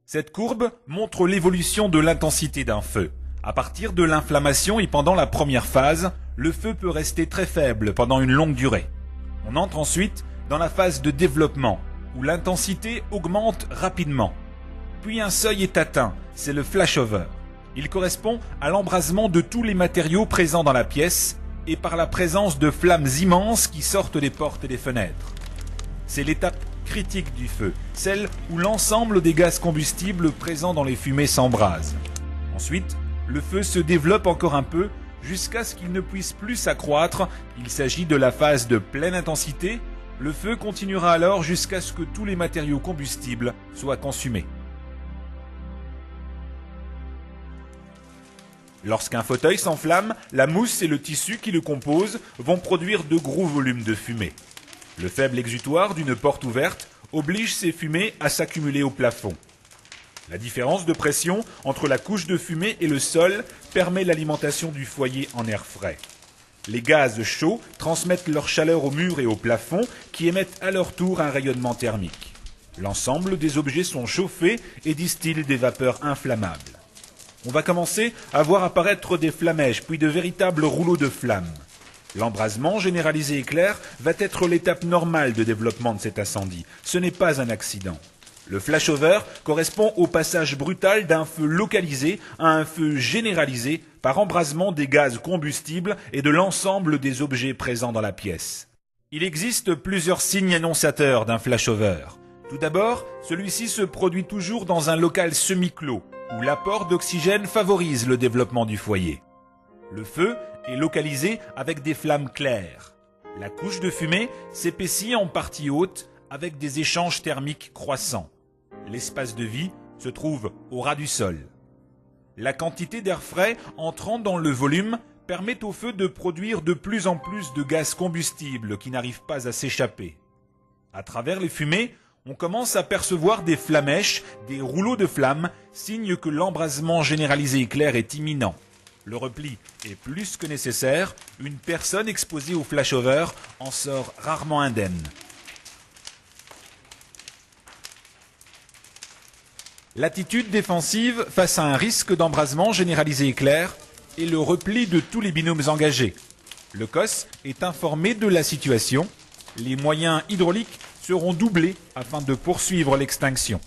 Cette courbe montre l'évolution de l'intensité d'un feu. À partir de l'inflammation et pendant la première phase, le feu peut rester très faible pendant une longue durée. On entre ensuite dans la phase de développement, où l'intensité augmente rapidement. Puis un seuil est atteint, c'est le flashover. Il correspond à l'embrasement de tous les matériaux présents dans la pièce et par la présence de flammes immenses qui sortent des portes et des fenêtres. C'est l'étape critique du feu, celle où l'ensemble des gaz combustibles présents dans les fumées s'embrasent. Ensuite, le feu se développe encore un peu jusqu'à ce qu'il ne puisse plus s'accroître. Il s'agit de la phase de pleine intensité. Le feu continuera alors jusqu'à ce que tous les matériaux combustibles soient consumés. Lorsqu'un fauteuil s'enflamme, la mousse et le tissu qui le composent vont produire de gros volumes de fumée. Le faible exutoire d'une porte ouverte oblige ces fumées à s'accumuler au plafond. La différence de pression entre la couche de fumée et le sol permet l'alimentation du foyer en air frais. Les gaz chauds transmettent leur chaleur aux murs et au plafond qui émettent à leur tour un rayonnement thermique. L'ensemble des objets sont chauffés et distillent des vapeurs inflammables. On va commencer à voir apparaître des flamèches, puis de véritables rouleaux de flammes. L'embrasement généralisé éclair va être l'étape normale de développement de cet incendie. Ce n'est pas un accident. Le flashover correspond au passage brutal d'un feu localisé à un feu généralisé par embrasement des gaz combustibles et de l'ensemble des objets présents dans la pièce. Il existe plusieurs signes annonciateurs d'un flashover. Tout d'abord, celui-ci se produit toujours dans un local semi-clos, où l'apport d'oxygène favorise le développement du foyer. Le feu est localisé avec des flammes claires. La couche de fumée s'épaissit en partie haute avec des échanges thermiques croissants. L'espace de vie se trouve au ras du sol. La quantité d'air frais entrant dans le volume permet au feu de produire de plus en plus de gaz combustible qui n'arrivent pas à s'échapper. À travers les fumées, on commence à percevoir des flamèches, des rouleaux de flammes, signe que l'embrasement généralisé éclair est imminent. Le repli est plus que nécessaire, une personne exposée au flashover en sort rarement indemne. L'attitude défensive face à un risque d'embrasement généralisé éclair est le repli de tous les binômes engagés. Le COS est informé de la situation. Les moyens hydrauliques seront doublés afin de poursuivre l'extinction.